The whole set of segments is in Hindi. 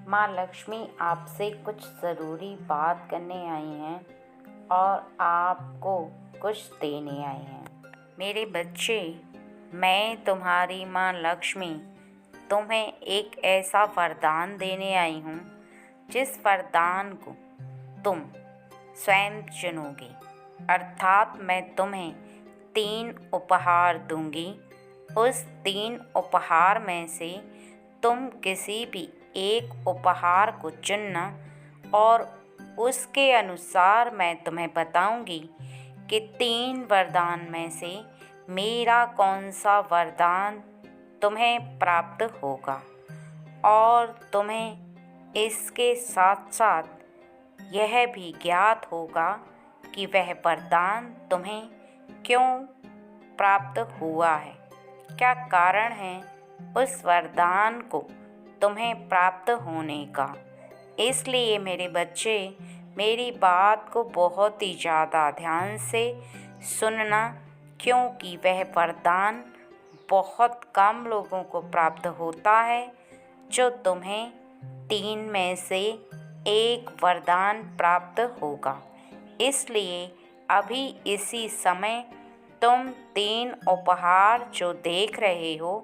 माँ लक्ष्मी आपसे कुछ ज़रूरी बात करने आई हैं और आपको कुछ देने आई हैं। मेरे बच्चे, मैं तुम्हारी माँ लक्ष्मी तुम्हें एक ऐसा वरदान देने आई हूँ जिस वरदान को तुम स्वयं चुनोगे। अर्थात मैं तुम्हें 3 उपहार दूंगी। उस 3 उपहार में से तुम किसी भी एक उपहार को चुनना और उसके अनुसार मैं तुम्हें बताऊंगी कि 3 वरदान में से मेरा कौन सा वरदान तुम्हें प्राप्त होगा। और तुम्हें इसके साथ साथ यह भी ज्ञात होगा कि वह वरदान तुम्हें क्यों प्राप्त हुआ है, क्या कारण है उस वरदान को तुम्हें प्राप्त होने का। इसलिए मेरे बच्चे, मेरी बात को बहुत ही ज़्यादा ध्यान से सुनना, क्योंकि वह वरदान बहुत कम लोगों को प्राप्त होता है जो तुम्हें 3 में से एक वरदान प्राप्त होगा। इसलिए अभी इसी समय तुम 3 उपहार जो देख रहे हो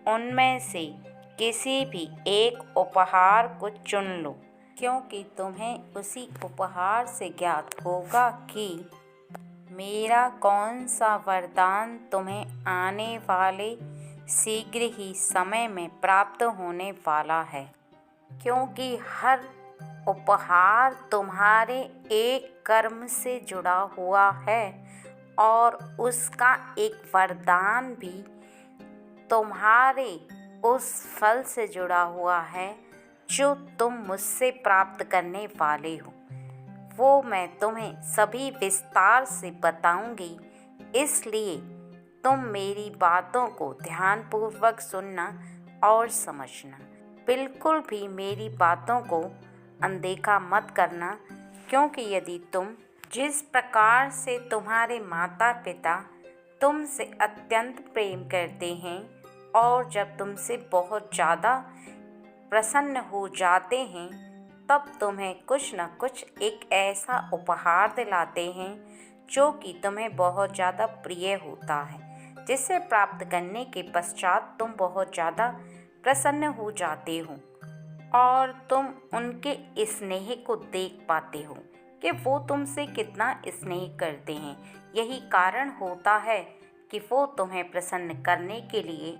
उनमें से किसी भी एक उपहार को चुन लो, क्योंकि तुम्हें उसी उपहार से ज्ञात होगा कि मेरा कौन सा वरदान तुम्हें आने वाले शीघ्र ही समय में प्राप्त होने वाला है। क्योंकि हर उपहार तुम्हारे एक कर्म से जुड़ा हुआ है और उसका एक वरदान भी तुम्हारे उस फल से जुड़ा हुआ है जो तुम मुझसे प्राप्त करने वाले हो। वो मैं तुम्हें सभी विस्तार से बताऊंगी, इसलिए तुम मेरी बातों को ध्यानपूर्वक सुनना और समझना। बिल्कुल भी मेरी बातों को अनदेखा मत करना, क्योंकि यदि तुम जिस प्रकार से तुम्हारे माता पिता तुमसे अत्यंत प्रेम करते हैं और जब तुमसे बहुत ज़्यादा प्रसन्न हो जाते हैं, तब तुम्हें कुछ न कुछ एक ऐसा उपहार दिलाते हैं जो कि तुम्हें बहुत ज़्यादा प्रिय होता है, जिसे प्राप्त करने के पश्चात तुम बहुत ज़्यादा प्रसन्न हो जाते हो और तुम उनके स्नेह को देख पाते हो कि वो तुमसे कितना स्नेह करते हैं। यही कारण होता है कि वो तुम्हें प्रसन्न करने के लिए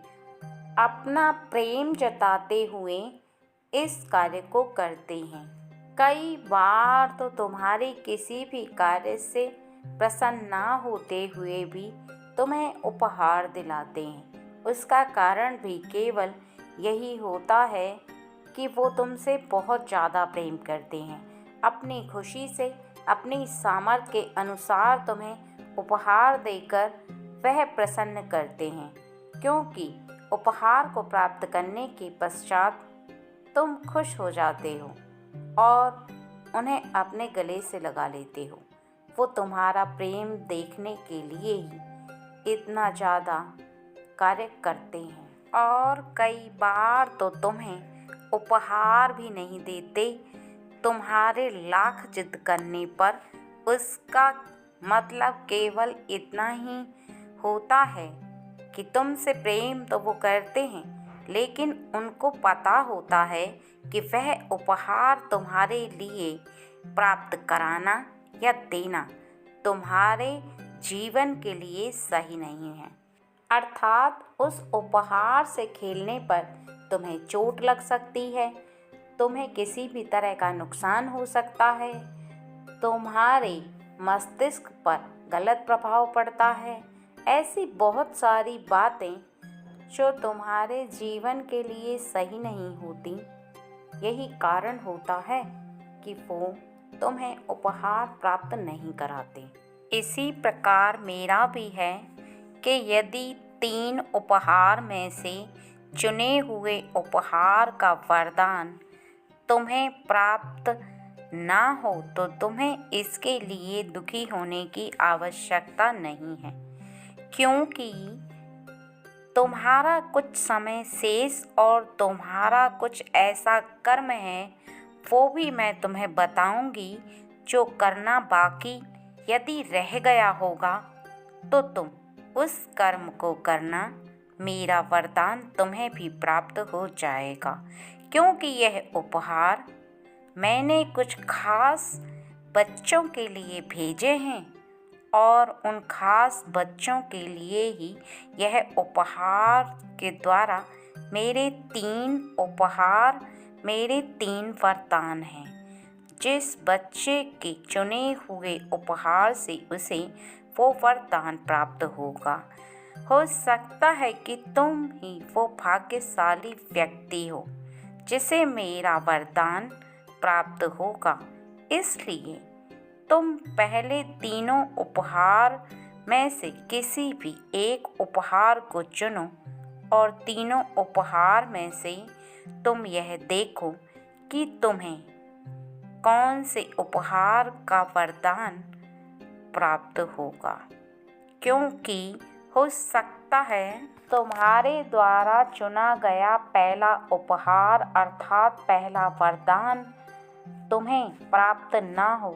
अपना प्रेम जताते हुए इस कार्य को करते हैं। कई बार तो तुम्हारे किसी भी कार्य से प्रसन्न ना होते हुए भी तुम्हें उपहार दिलाते हैं। उसका कारण भी केवल यही होता है कि वो तुमसे बहुत ज़्यादा प्रेम करते हैं। अपनी खुशी से, अपनी सामर्थ्य के अनुसार तुम्हें उपहार देकर वह प्रसन्न करते हैं, क्योंकि उपहार को प्राप्त करने के पश्चात तुम खुश हो जाते हो और उन्हें अपने गले से लगा लेते हो। वो तुम्हारा प्रेम देखने के लिए ही इतना ज़्यादा कार्य करते हैं और कई बार तो तुम्हें उपहार भी नहीं देते। तुम्हारे लाख जिद करने पर उसका मतलब केवल इतना ही होता है कि तुमसे प्रेम तो वो करते हैं, लेकिन उनको पता होता है कि वह उपहार तुम्हारे लिए प्राप्त कराना या देना तुम्हारे जीवन के लिए सही नहीं है। अर्थात उस उपहार से खेलने पर तुम्हें चोट लग सकती है, तुम्हें किसी भी तरह का नुकसान हो सकता है, तुम्हारे मस्तिष्क पर गलत प्रभाव पड़ता है। ऐसी बहुत सारी बातें जो तुम्हारे जीवन के लिए सही नहीं होती। यही कारण होता है कि वो तुम्हें उपहार प्राप्त नहीं कराते। इसी प्रकार मेरा भी है कि यदि 3 उपहार में से चुने हुए उपहार का वरदान तुम्हें प्राप्त ना हो तो तुम्हें इसके लिए दुखी होने की आवश्यकता नहीं है, क्योंकि तुम्हारा कुछ समय शेष और तुम्हारा कुछ ऐसा कर्म है, वो भी मैं तुम्हें बताऊंगी जो करना बाकी यदि रह गया होगा तो तुम उस कर्म को करना। मेरा वरदान तुम्हें भी प्राप्त हो जाएगा, क्योंकि यह उपहार मैंने कुछ खास बच्चों के लिए भेजे हैं और उन खास बच्चों के लिए ही यह उपहार के द्वारा मेरे 3 वरदान हैं। जिस बच्चे के चुने हुए उपहार से उसे वो वरदान प्राप्त होगा। हो सकता है कि तुम ही वो भाग्यशाली व्यक्ति हो जिसे मेरा वरदान प्राप्त होगा। इसलिए तुम पहले तीनों उपहार में से किसी भी एक उपहार को चुनो और तीनों उपहार में से तुम यह देखो कि तुम्हें कौन से उपहार का वरदान प्राप्त होगा, क्योंकि हो सकता है तुम्हारे द्वारा चुना गया पहला उपहार अर्थात पहला वरदान तुम्हें प्राप्त ना हो,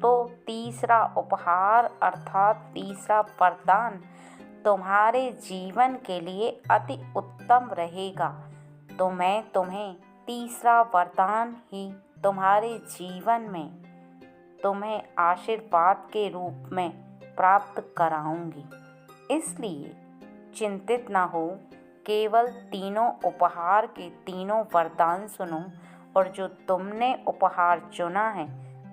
तो तीसरा उपहार अर्थात तीसरा वरदान तुम्हारे जीवन के लिए अति उत्तम रहेगा। तो मैं तुम्हें तीसरा वरदान ही तुम्हारे जीवन में तुम्हें आशीर्वाद के रूप में प्राप्त कराऊंगी। इसलिए चिंतित ना हो, केवल तीनों उपहार के तीनों वरदान सुनो और जो तुमने उपहार चुना है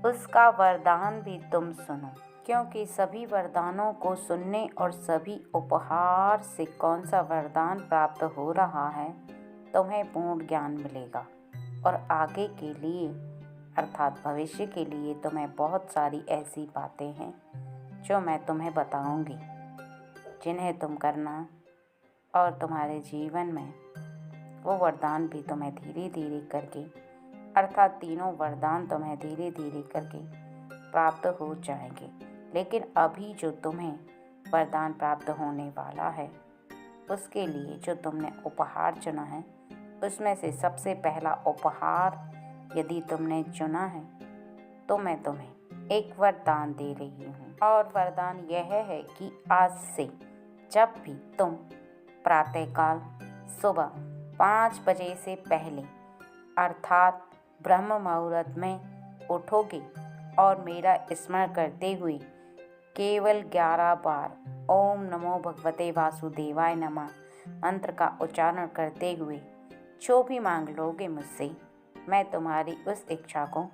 उसका वरदान भी तुम सुनो, क्योंकि सभी वरदानों को सुनने और सभी उपहार से कौन सा वरदान प्राप्त हो रहा है तुम्हें पूर्ण ज्ञान मिलेगा और आगे के लिए अर्थात भविष्य के लिए तुम्हें बहुत सारी ऐसी बातें हैं जो मैं तुम्हें बताऊंगी, जिन्हें तुम करना और तुम्हारे जीवन में वो वरदान भी तुम्हें धीरे धीरे करके अर्थात तीनों वरदान तुम्हें धीरे धीरे करके प्राप्त हो जाएंगे। लेकिन अभी जो तुम्हें वरदान प्राप्त होने वाला है उसके लिए जो तुमने उपहार चुना है उसमें से सबसे पहला उपहार यदि तुमने चुना है तो मैं तुम्हें एक वरदान दे रही हूँ और वरदान यह है कि आज से जब भी तुम प्रातःकाल सुबह 5 बजे से पहले अर्थात ब्रह्म मुहूर्त में उठोगे और मेरा स्मरण करते हुए केवल 11 बार ओम नमो भगवते वासुदेवाय नमः मंत्र का उच्चारण करते हुए जो भी मांग लोगे मुझसे, मैं तुम्हारी उस इच्छा को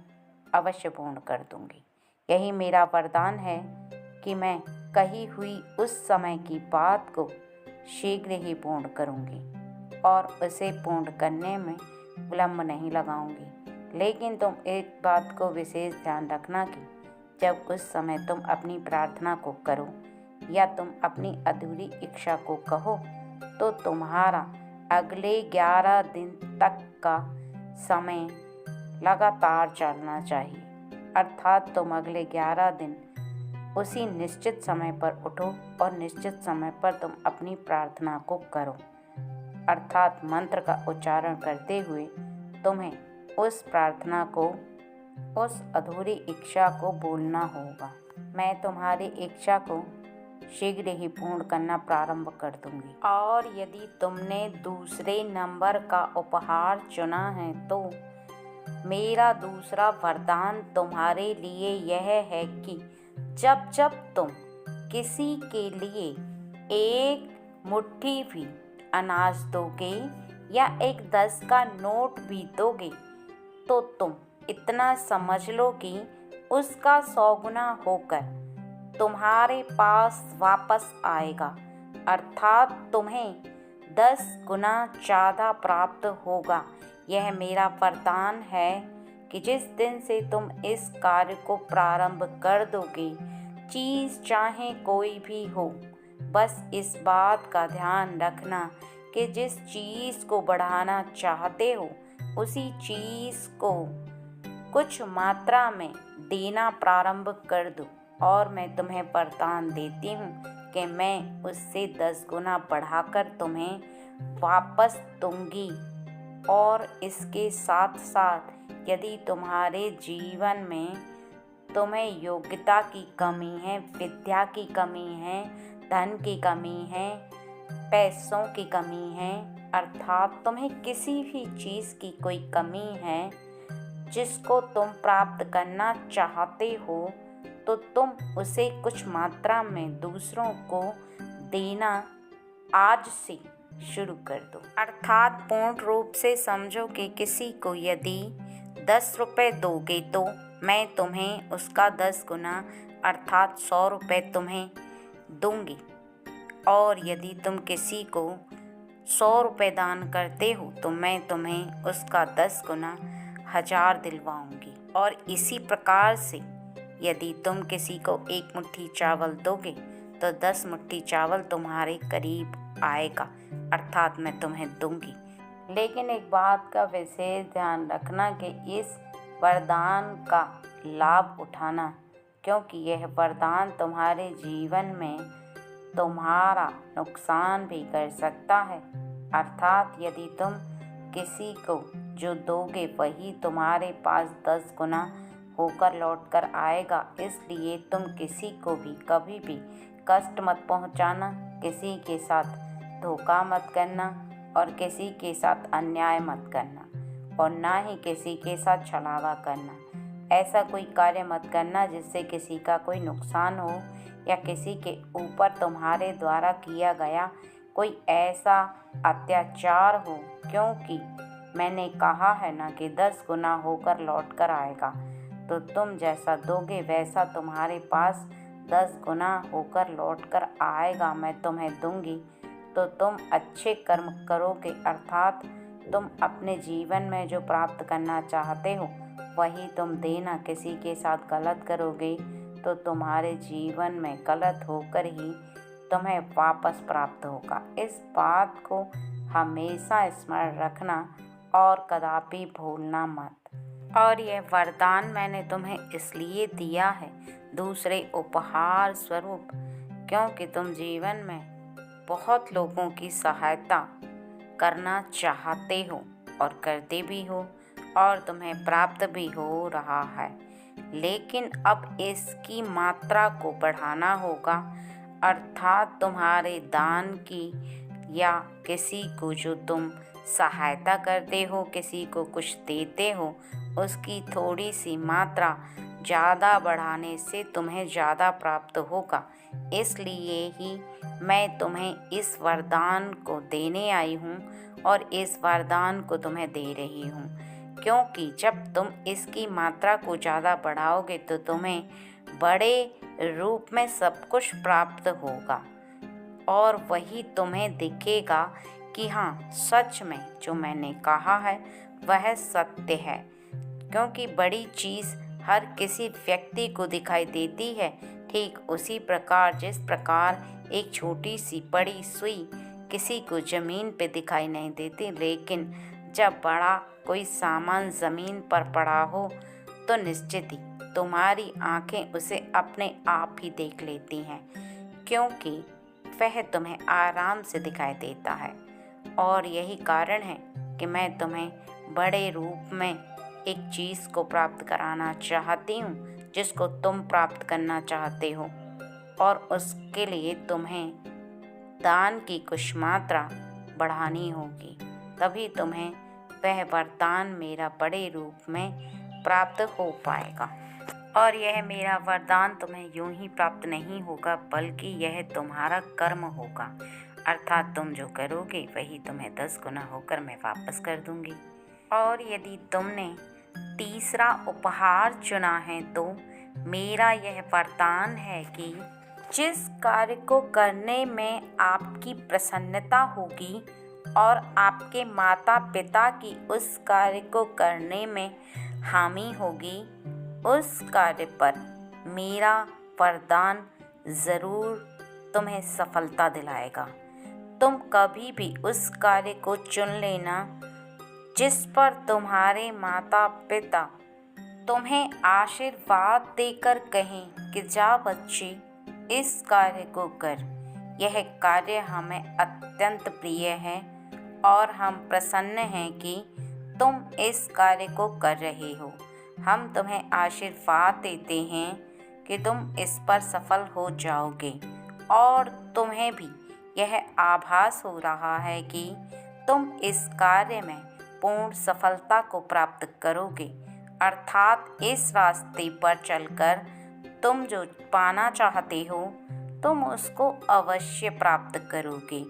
अवश्य पूर्ण कर दूंगी। यही मेरा वरदान है कि मैं कही हुई उस समय की बात को शीघ्र ही पूर्ण करूंगी और उसे पूर्ण करने में विलम्ब नहीं लगाऊंगी। लेकिन तुम एक बात को विशेष ध्यान रखना कि जब उस समय तुम अपनी प्रार्थना को करो या तुम अपनी अधूरी इच्छा को कहो तो तुम्हारा अगले 11 दिन तक का समय लगातार चलना चाहिए। अर्थात तुम अगले 11 दिन उसी निश्चित समय पर उठो और निश्चित समय पर तुम अपनी प्रार्थना को करो। अर्थात मंत्र का उच्चारण करते हुए तुम्हें उस प्रार्थना को, उस अधूरी इच्छा को बोलना होगा। मैं तुम्हारी इच्छा को शीघ्र ही पूर्ण करना प्रारंभ कर दूंगी। और यदि तुमने दूसरे नंबर का उपहार चुना है तो मेरा दूसरा वरदान तुम्हारे लिए यह है कि जब जब तुम किसी के लिए एक मुट्ठी भी अनाज दोगे या एक 10 का नोट भी दोगे तो तुम इतना समझ लो कि उसका 100 गुना होकर तुम्हारे पास वापस आएगा। अर्थात तुम्हें 10 गुना ज़्यादा प्राप्त होगा। यह मेरा वरदान है कि जिस दिन से तुम इस कार्य को प्रारंभ कर दोगे, चीज़ चाहे कोई भी हो, बस इस बात का ध्यान रखना कि जिस चीज़ को बढ़ाना चाहते हो उसी चीज़ को कुछ मात्रा में देना प्रारंभ कर दो। और मैं तुम्हें वरदान देती हूँ कि मैं उससे 10 गुना बढ़ाकर तुम्हें वापस दूंगी। और इसके साथ साथ यदि तुम्हारे जीवन में तुम्हें योग्यता की कमी है, विद्या की कमी है, धन की कमी है, पैसों की कमी है, अर्थात तुम्हें किसी भी चीज़ की कोई कमी है जिसको तुम प्राप्त करना चाहते हो, तो तुम उसे कुछ मात्रा में दूसरों को देना आज से शुरू कर दो। अर्थात पूर्ण रूप से समझो कि किसी को यदि 10 रुपये दोगे तो मैं तुम्हें उसका 10 गुना अर्थात 100 रुपये तुम्हें दूंगी। और यदि तुम किसी को 100 रुपये दान करते हो तो मैं तुम्हें उसका 10 गुना 1000 दिलवाऊंगी। और इसी प्रकार से यदि तुम किसी को 1 मुट्ठी चावल दोगे तो 10 मुट्ठी चावल तुम्हारे करीब आएगा, अर्थात मैं तुम्हें दूंगी। लेकिन एक बात का विशेष ध्यान रखना कि इस वरदान का लाभ उठाना, क्योंकि यह वरदान तुम्हारे जीवन में तुम्हारा नुकसान भी कर सकता है। अर्थात यदि तुम किसी को जो दोगे वही तुम्हारे पास 10 गुना होकर लौट कर आएगा। इसलिए तुम किसी को भी कभी भी कष्ट मत पहुंचाना, किसी के साथ धोखा मत करना और किसी के साथ अन्याय मत करना, और ना ही किसी के साथ छलावा करना। ऐसा कोई कार्य मत करना जिससे किसी का कोई नुकसान हो या किसी के ऊपर तुम्हारे द्वारा किया गया कोई ऐसा अत्याचार हो, क्योंकि मैंने कहा है ना कि 10 गुना होकर लौट कर आएगा। तो तुम जैसा दोगे वैसा तुम्हारे पास 10 गुना होकर लौट कर आएगा, मैं तुम्हें दूंगी। तो तुम अच्छे कर्म करोगे, अर्थात तुम अपने जीवन में जो प्राप्त करना चाहते हो वही तुम देना। किसी के साथ गलत करोगे तो तुम्हारे जीवन में गलत होकर ही तुम्हें वापस प्राप्त होगा। इस बात को हमेशा स्मरण रखना और कदापि भूलना मत। और यह वरदान मैंने तुम्हें इसलिए दिया है दूसरे उपहार स्वरूप, क्योंकि तुम जीवन में बहुत लोगों की सहायता करना चाहते हो और करते भी हो और तुम्हें प्राप्त भी हो रहा है। लेकिन अब इसकी मात्रा को बढ़ाना होगा, अर्थात तुम्हारे दान की या किसी को जो तुम सहायता करते हो, किसी को कुछ देते हो, उसकी थोड़ी सी मात्रा ज़्यादा बढ़ाने से तुम्हें ज़्यादा प्राप्त होगा। इसलिए ही मैं तुम्हें इस वरदान को देने आई हूँ और इस वरदान को तुम्हें दे रही हूँ, क्योंकि जब तुम इसकी मात्रा को ज़्यादा बढ़ाओगे तो तुम्हें बड़े रूप में सब कुछ प्राप्त होगा और वही तुम्हें दिखेगा कि हाँ, सच में जो मैंने कहा है वह सत्य है। क्योंकि बड़ी चीज़ हर किसी व्यक्ति को दिखाई देती है, ठीक उसी प्रकार जिस प्रकार एक छोटी सी पड़ी सुई किसी को ज़मीन पे दिखाई नहीं देती, लेकिन जब बड़ा कोई सामान ज़मीन पर पड़ा हो तो निश्चित ही तुम्हारी आंखें उसे अपने आप ही देख लेती हैं, क्योंकि वह तुम्हें आराम से दिखाई देता है। और यही कारण है कि मैं तुम्हें बड़े रूप में एक चीज़ को प्राप्त कराना चाहती हूँ जिसको तुम प्राप्त करना चाहते हो, और उसके लिए तुम्हें दान की कुछ मात्रा बढ़ानी होगी, तभी तुम्हें वह वरदान मेरा बड़े रूप में प्राप्त हो पाएगा। और यह मेरा वरदान तुम्हें यूं ही प्राप्त नहीं होगा, बल्कि यह तुम्हारा कर्म होगा, अर्थात तुम जो करोगे वही तुम्हें 10 गुना होकर मैं वापस कर दूंगी। और यदि तुमने तीसरा उपहार चुना है तो मेरा यह वरदान है कि जिस कार्य को करने में आपकी प्रसन्नता होगी और आपके माता पिता की उस कार्य को करने में हामी होगी, उस कार्य पर मेरा वरदान ज़रूर तुम्हें सफलता दिलाएगा। तुम कभी भी उस कार्य को चुन लेना जिस पर तुम्हारे माता पिता तुम्हें आशीर्वाद देकर कहें कि जा बच्चे, इस कार्य को कर, यह कार्य हमें अत्यंत प्रिय है और हम प्रसन्न हैं कि तुम इस कार्य को कर रहे हो। हम तुम्हें आशीर्वाद देते हैं कि तुम इस पर सफल हो जाओगे और तुम्हें भी यह आभास हो रहा है कि तुम इस कार्य में पूर्ण सफलता को प्राप्त करोगे, अर्थात इस रास्ते पर चलकर तुम जो पाना चाहते हो तुम उसको अवश्य प्राप्त करोगे।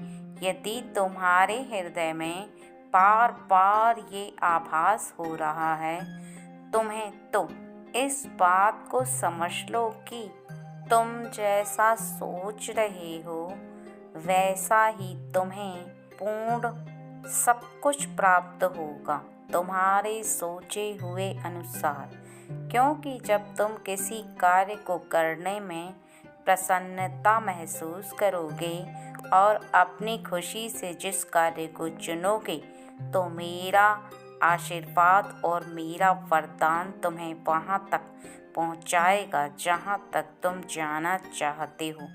यदि तुम्हारे हृदय में बार बार ये आभास हो रहा है तुम्हें, तो इस बात को समझ लो कि तुम जैसा सोच रहे हो वैसा ही तुम्हें पूर्ण सब कुछ प्राप्त होगा तुम्हारे सोचे हुए अनुसार। क्योंकि जब तुम किसी कार्य को करने में प्रसन्नता महसूस करोगे और अपनी खुशी से जिस कार्य को चुनोगे, तो मेरा आशीर्वाद और मेरा वरदान तुम्हें वहाँ तक पहुँचाएगा जहाँ तक तुम जाना चाहते हो,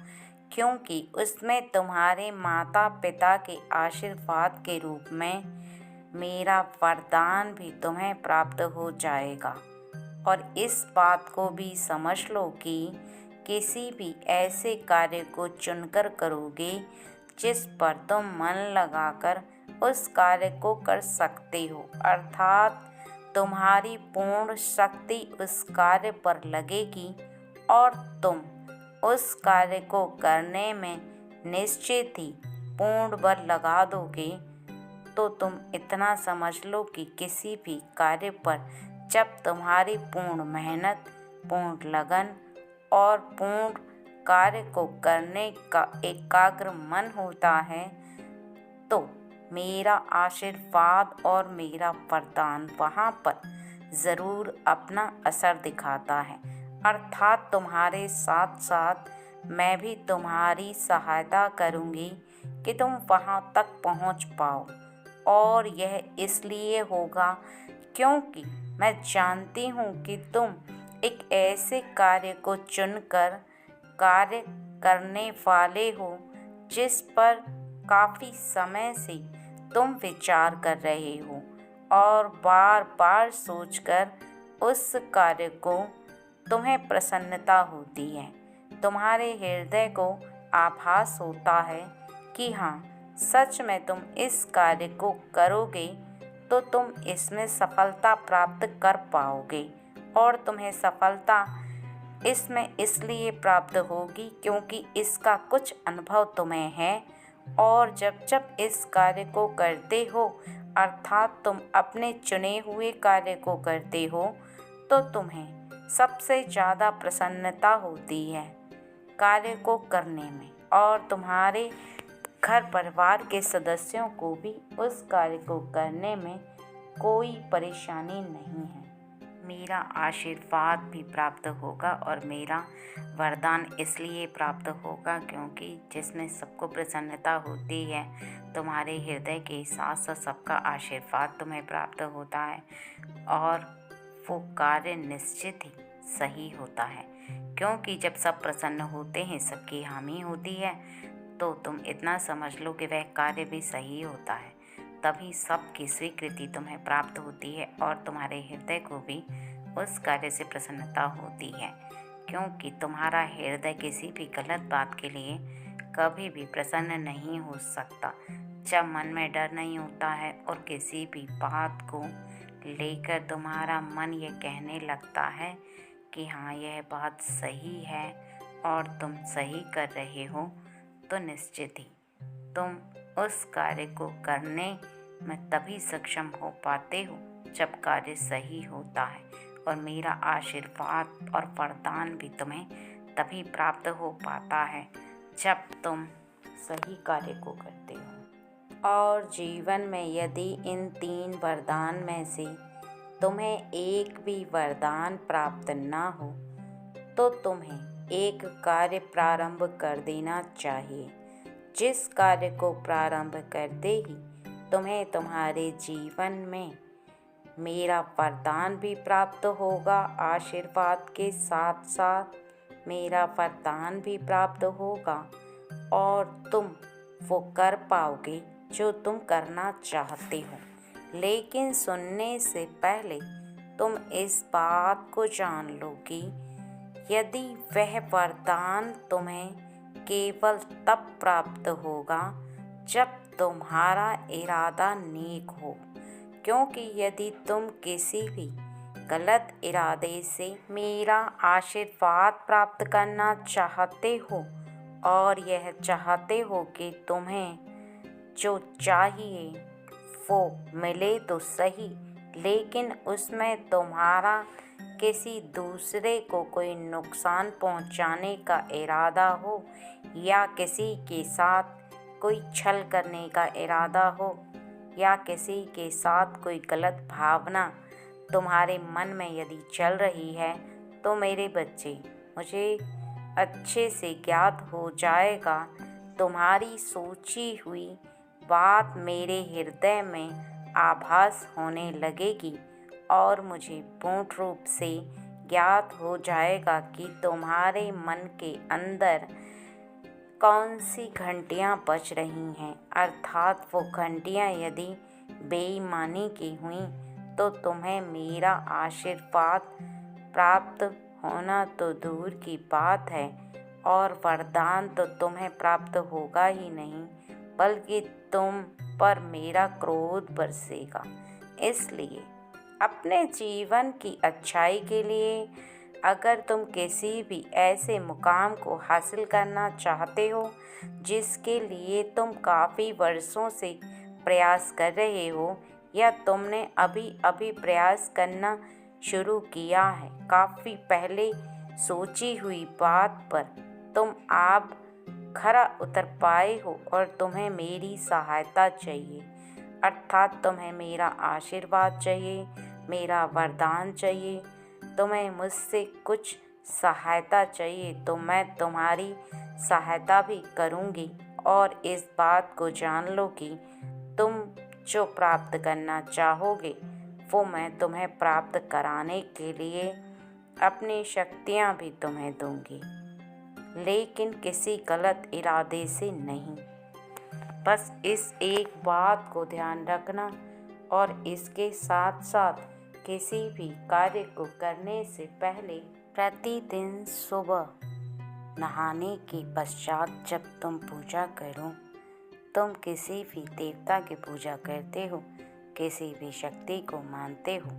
क्योंकि उसमें तुम्हारे माता पिता के आशीर्वाद के रूप में मेरा वरदान भी तुम्हें प्राप्त हो जाएगा। और इस बात को भी समझ लो कि किसी भी ऐसे कार्य को चुनकर करोगे जिस पर तुम मन लगाकर उस कार्य को कर सकते हो, अर्थात तुम्हारी पूर्ण शक्ति उस कार्य पर लगेगी और तुम उस कार्य को करने में निश्चित ही पूर्ण बल लगा दोगे, तो तुम इतना समझ लो कि किसी भी कार्य पर जब तुम्हारी पूर्ण मेहनत, पूर्ण लगन और पूर्ण कार्य को करने का एकाग्र मन होता है, तो मेरा आशीर्वाद और मेरा वरदान वहाँ पर ज़रूर अपना असर दिखाता है, अर्थात तुम्हारे साथ साथ मैं भी तुम्हारी सहायता करूँगी कि तुम वहाँ तक पहुँच पाओ। और यह इसलिए होगा क्योंकि मैं जानती हूँ कि तुम एक ऐसे कार्य को चुनकर कार्य करने वाले हो जिस पर काफ़ी समय से तुम विचार कर रहे हो और बार बार सोचकर उस कार्य को तुम्हें प्रसन्नता होती है। तुम्हारे हृदय को आभास होता है कि हाँ, सच में तुम इस कार्य को करोगे तो तुम इसमें सफलता प्राप्त कर पाओगे और तुम्हें सफलता इसमें इसलिए प्राप्त होगी क्योंकि इसका कुछ अनुभव तुम्हें है। और जब जब इस कार्य को करते हो, अर्थात तुम अपने चुने हुए कार्य को करते हो, तो तुम्हें सबसे ज़्यादा प्रसन्नता होती है कार्य को करने में और तुम्हारे घर परिवार के सदस्यों को भी उस कार्य को करने में कोई परेशानी नहीं है। मेरा आशीर्वाद भी प्राप्त होगा और मेरा वरदान इसलिए प्राप्त होगा क्योंकि जिसमें सबको प्रसन्नता होती है, तुम्हारे हृदय के साथ साथ सबका आशीर्वाद तुम्हें प्राप्त होता है और वो कार्य निश्चित ही सही होता है। क्योंकि जब सब प्रसन्न होते हैं, सबकी हामी होती है, तो तुम इतना समझ लो कि वह कार्य भी सही होता है। तभी सबकी स्वीकृति तुम्हें प्राप्त होती है और तुम्हारे हृदय को भी उस कार्य से प्रसन्नता होती है, क्योंकि तुम्हारा हृदय किसी भी गलत बात के लिए कभी भी प्रसन्न नहीं हो सकता। जब मन में डर नहीं होता है और किसी भी बात को लेकर तुम्हारा मन ये कहने लगता है कि हाँ, यह बात सही है और तुम सही कर रहे हो, तो निश्चित ही तुम उस कार्य को करने में तभी सक्षम हो पाते हो जब कार्य सही होता है। और मेरा आशीर्वाद और वरदान भी तुम्हें तभी प्राप्त हो पाता है जब तुम सही कार्य को करते हो। और जीवन में यदि इन 3 वरदान में से तुम्हें एक भी वरदान प्राप्त ना हो, तो तुम्हें एक कार्य प्रारंभ कर देना चाहिए। जिस कार्य को प्रारंभ करते ही तुम्हें तुम्हारे जीवन में मेरा वरदान भी प्राप्त होगा, आशीर्वाद के साथ साथ मेरा वरदान भी प्राप्त होगा और तुम वो कर पाओगे जो तुम करना चाहते हो। लेकिन सुनने से पहले तुम इस बात को जान लो कि यदि वह वरदान तुम्हें केवल तब प्राप्त होगा जब तुम्हारा इरादा नेक हो, क्योंकि यदि तुम किसी भी गलत इरादे से मेरा आशीर्वाद प्राप्त करना चाहते हो और यह चाहते हो कि तुम्हें जो चाहिए वो मिले तो सही, लेकिन उसमें तुम्हारा किसी दूसरे को कोई नुकसान पहुंचाने का इरादा हो या किसी के साथ कोई छल करने का इरादा हो या किसी के साथ कोई गलत भावना तुम्हारे मन में यदि चल रही है, तो मेरे बच्चे, मुझे अच्छे से ज्ञात हो जाएगा, तुम्हारी सोची हुई बात मेरे हृदय में आभास होने लगेगी और मुझे पूर्ण रूप से ज्ञात हो जाएगा कि तुम्हारे मन के अंदर कौन सी घंटियाँ बज रही हैं। अर्थात वो घंटियाँ यदि बेईमानी की हुई तो तुम्हें मेरा आशीर्वाद प्राप्त होना तो दूर की बात है और वरदान तो तुम्हें प्राप्त होगा ही नहीं, बल्कि तुम पर मेरा क्रोध बरसेगा। इसलिए अपने जीवन की अच्छाई के लिए अगर तुम किसी भी ऐसे मुकाम को हासिल करना चाहते हो जिसके लिए तुम काफ़ी वर्षों से प्रयास कर रहे हो या तुमने अभी अभी प्रयास करना शुरू किया है, काफ़ी पहले सोची हुई बात पर तुम आप खरा उतर पाए हो और तुम्हें मेरी सहायता चाहिए, अर्थात तुम्हें मेरा आशीर्वाद चाहिए, मेरा वरदान चाहिए, तुम्हें मुझसे कुछ सहायता चाहिए, तो मैं तुम्हारी सहायता भी करूँगी। और इस बात को जान लो कि तुम जो प्राप्त करना चाहोगे वो मैं तुम्हें प्राप्त कराने के लिए अपनी शक्तियाँ भी तुम्हें दूंगी, लेकिन किसी गलत इरादे से नहीं। बस इस एक बात को ध्यान रखना और इसके साथ साथ किसी भी कार्य को करने से पहले प्रतिदिन सुबह नहाने के पश्चात जब तुम पूजा करो, तुम किसी भी देवता की पूजा करते हो, किसी भी शक्ति को मानते हो,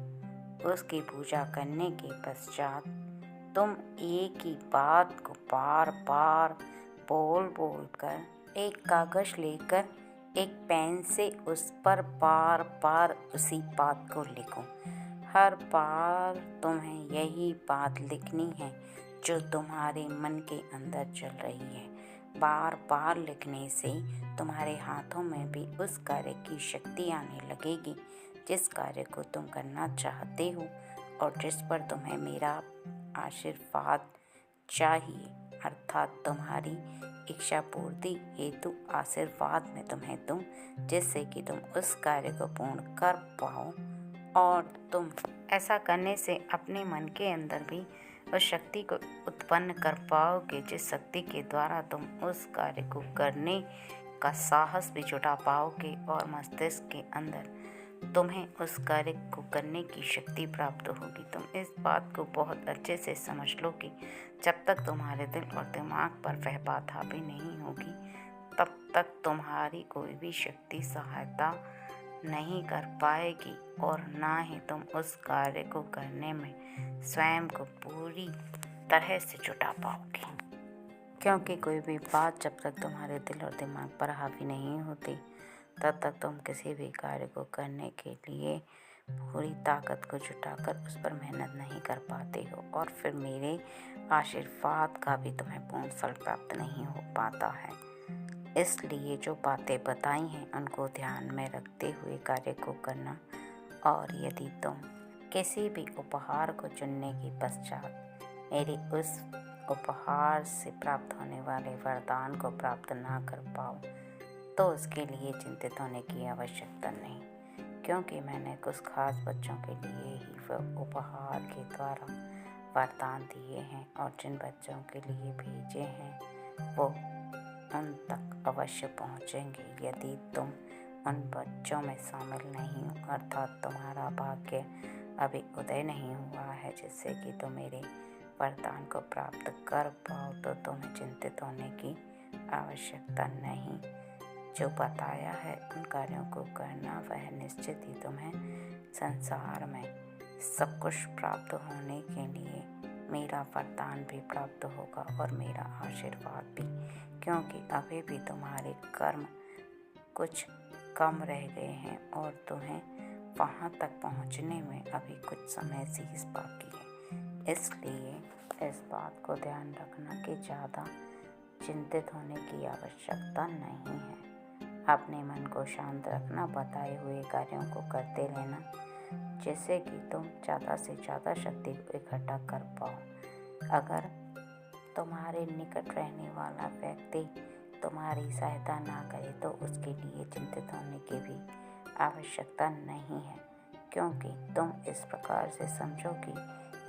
उसकी पूजा करने के पश्चात तुम एक ही बात को बार बार बोल बोल कर एक कागज़ लेकर एक पेन से उस पर बार बार उसी बात को लिखो। हर बार तुम्हें यही बात लिखनी है जो तुम्हारे मन के अंदर चल रही है। बार बार लिखने से तुम्हारे हाथों में भी उस कार्य की शक्ति आने लगेगी जिस कार्य को तुम करना चाहते हो और जिस पर तुम्हें मेरा आशीर्वाद चाहिए, अर्थात तुम्हारी इच्छा पूर्ति हेतु आशीर्वाद में तुम्हें दूं, जिससे कि तुम उस कार्य को पूर्ण कर पाओ और तुम ऐसा करने से अपने मन के अंदर भी उस शक्ति को उत्पन्न कर पाओगे जिस शक्ति के द्वारा तुम उस कार्य को करने का साहस भी जुटा पाओगे और मस्तिष्क के अंदर तुम्हें उस कार्य को करने की शक्ति प्राप्त होगी। तुम इस बात को बहुत अच्छे से समझ लो कि जब तक तुम्हारे दिल और दिमाग पर वह बात हावी नहीं होगी तब तक तुम्हारी कोई भी शक्ति सहायता नहीं कर पाएगी और ना ही तुम उस कार्य को करने में स्वयं को पूरी तरह से जुटा पाओगे, क्योंकि कोई भी बात जब तक तुम्हारे दिल और दिमाग पर हावी नहीं होती तब तक तुम किसी भी कार्य को करने के लिए पूरी ताकत को जुटाकर उस पर मेहनत नहीं कर पाते हो और फिर मेरे आशीर्वाद का भी तुम्हें पूर्ण फल प्राप्त नहीं हो पाता है। इसलिए जो बातें बताई हैं उनको ध्यान में रखते हुए कार्य को करना, और यदि तुम किसी भी उपहार को चुनने के पश्चात मेरे उस उपहार से प्राप्त होने वाले वरदान को प्राप्त ना कर पाओ तो उसके लिए चिंतित होने की आवश्यकता नहीं, क्योंकि मैंने कुछ खास बच्चों के लिए ही वह उपहार के द्वारा वरदान दिए हैं और जिन बच्चों के लिए भेजे हैं वो उन तक अवश्य पहुँचेंगे। यदि तुम उन बच्चों में शामिल नहीं हो, अर्थात तुम्हारा भाग्य अभी उदय नहीं हुआ है जिससे कि तुम मेरे वरदान को प्राप्त कर पाओ, तो तुम्हें चिंतित होने की आवश्यकता नहीं। जो बताया है उन कार्यों को करना, वह निश्चित ही तुम्हें संसार में सब कुछ प्राप्त होने के लिए मेरा वरदान भी प्राप्त होगा और मेरा आशीर्वाद भी, क्योंकि अभी भी तुम्हारे कर्म कुछ कम रह गए हैं और तुम्हें वहाँ तक पहुँचने में अभी कुछ समय शेष बाकी है। इसलिए इस बात को ध्यान रखना कि ज़्यादा चिंतित होने की आवश्यकता नहीं है। अपने मन को शांत रखना, बताए हुए कार्यों को करते रहना, जिससे कि तुम ज़्यादा से ज़्यादा शक्ति को इकट्ठा कर पाओ। अगर तुम्हारे निकट रहने वाला व्यक्ति तुम्हारी सहायता ना करे तो उसके लिए चिंतित होने की भी आवश्यकता नहीं है, क्योंकि तुम इस प्रकार से समझो कि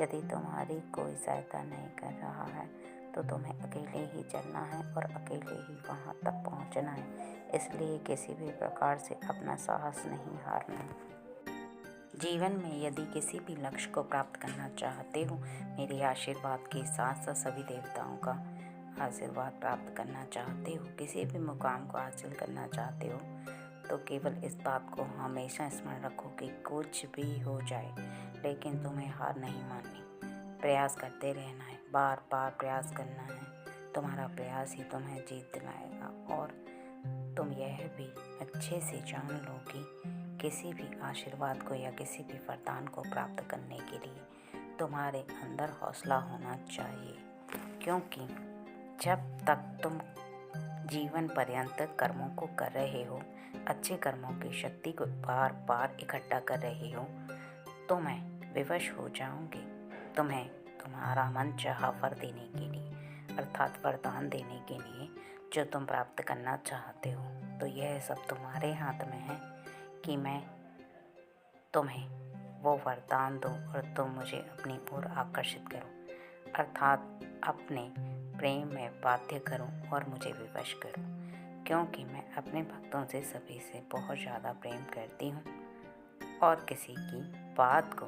यदि तुम्हारी कोई सहायता नहीं कर रहा है तो तुम्हें अकेले ही चलना है और अकेले ही वहाँ तक पहुँचना है। इसलिए किसी भी प्रकार से अपना साहस नहीं हारना। जीवन में यदि किसी भी लक्ष्य को प्राप्त करना चाहते हो, मेरे आशीर्वाद के साथ साथ सभी देवताओं का आशीर्वाद प्राप्त करना चाहते हो, किसी भी मुकाम को हासिल करना चाहते हो, तो केवल इस बात को हमेशा स्मरण रखो कि कुछ भी हो जाए लेकिन तुम्हें हार नहीं माननी। प्रयास करते रहना है, बार बार प्रयास करना है। तुम्हारा प्रयास ही तुम्हें जीत दिलाएगा। और तुम यह भी अच्छे से जान लो कि किसी भी आशीर्वाद को या किसी भी वरदान को प्राप्त करने के लिए तुम्हारे अंदर हौसला होना चाहिए, क्योंकि जब तक तुम जीवन पर्यंत कर्मों को कर रहे हो, अच्छे कर्मों की शक्ति को बार बार इकट्ठा कर रहे हो, तो मैं विवश हो जाऊंगी तुम्हें तुम्हारा मन चाहा वर देने के लिए, अर्थात वरदान देने के लिए जो तुम प्राप्त करना चाहते हो। तो यह सब तुम्हारे हाथ में है कि मैं तुम्हें वो वरदान दूँ और तुम मुझे अपनी ओर आकर्षित करो, अर्थात अपने प्रेम में बाध्य करूं और मुझे विवश करूं, क्योंकि मैं अपने भक्तों से सभी से बहुत ज़्यादा प्रेम करती हूं और किसी की बात को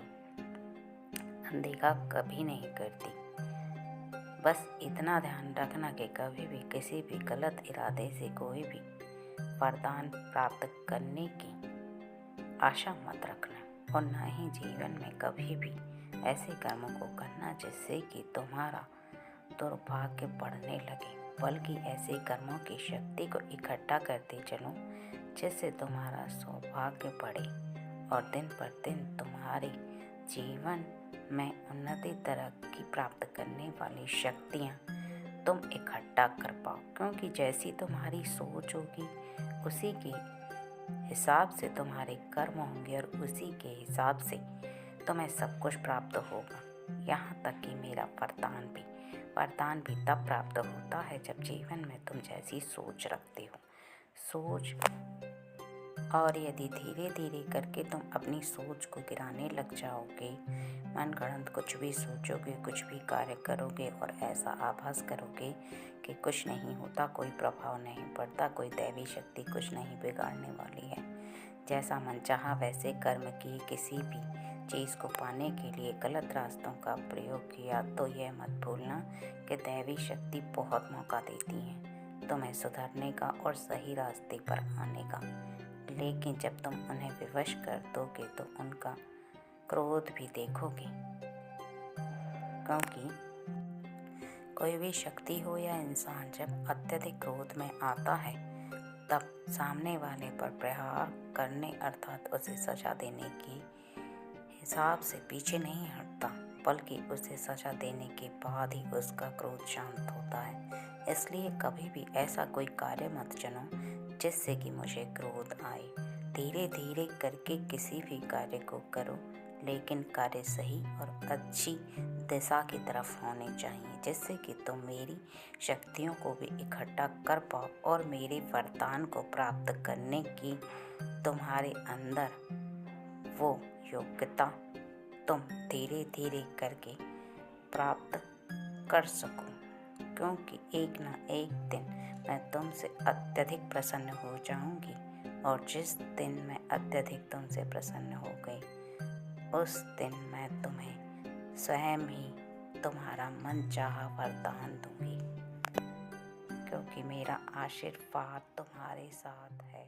अनदेखा कभी नहीं करती। बस इतना ध्यान रखना कि कभी भी किसी भी गलत इरादे से कोई भी वरदान प्राप्त करने की आशा मत रखना और न ही जीवन में कभी भी ऐसे कर्मों को करना जिससे कि तुम्हारा दुर्भाग्य बढ़ने लगे, बल्कि ऐसे कर्मों की शक्ति को इकट्ठा करते चलो जिससे तुम्हारा सौभाग्य बढ़े और दिन पर दिन तुम्हारे जीवन में उन्नति तरक्की प्राप्त करने वाली शक्तियाँ तुम इकट्ठा कर पाओ, क्योंकि जैसी तुम्हारी सोच होगी उसी के हिसाब से तुम्हारे कर्म होंगे और उसी के हिसाब से तुम्हें सब कुछ प्राप्त होगा। यहाँ तक कि मेरा वरदान भी तब प्राप्त होता है जब जीवन में तुम जैसी सोच रखते हो। सोच और यदि धीरे धीरे करके तुम अपनी सोच को गिराने लग जाओगे, मनगढ़ंत कुछ भी सोचोगे, कुछ भी कार्य करोगे और ऐसा आभास करोगे कि कुछ नहीं होता, कोई प्रभाव नहीं पड़ता, कोई दैवी शक्ति कुछ नहीं बिगाड़ने वाली है, जैसा मन चाहा वैसे कर्म किए, किसी भी चीज़ को पाने के लिए गलत रास्तों का प्रयोग किया, तो यह मत भूलना कि दैवी शक्ति बहुत मौका देती है तुम्हें सुधरने का और सही रास्ते पर आने का। लेकिन जब तुम उन्हें विवश कर दोगे तो उनका क्रोध भी देखोगे, क्योंकि कोई भी शक्ति हो या इंसान जब अत्यधिक क्रोध में आता है तब सामने वाले पर प्रहार करने अर्थात उसे सजा देने की हिसाब से पीछे नहीं हटता, बल्कि उसे सजा देने के बाद ही उसका क्रोध शांत होता है। इसलिए कभी भी ऐसा कोई कार्य मत चुनो जिससे कि मुझे क्रोध आए। धीरे धीरे करके किसी भी कार्य को करो, लेकिन कार्य सही और अच्छी दिशा की तरफ होने चाहिए, जिससे कि तुम मेरी शक्तियों को भी इकट्ठा कर पाओ और मेरे वरदान को प्राप्त करने की तुम्हारे अंदर वो योग्यता तुम धीरे धीरे करके प्राप्त कर सको। क्योंकि एक न एक दिन मैं तुमसे अत्यधिक प्रसन्न हो जाऊंगी, और जिस दिन मैं अत्यधिक तुमसे प्रसन्न हो गई, उस दिन मैं तुम्हें स्वयं ही तुम्हारा मनचाहा वरदान दूंगी, क्योंकि मेरा आशीर्वाद तुम्हारे साथ है।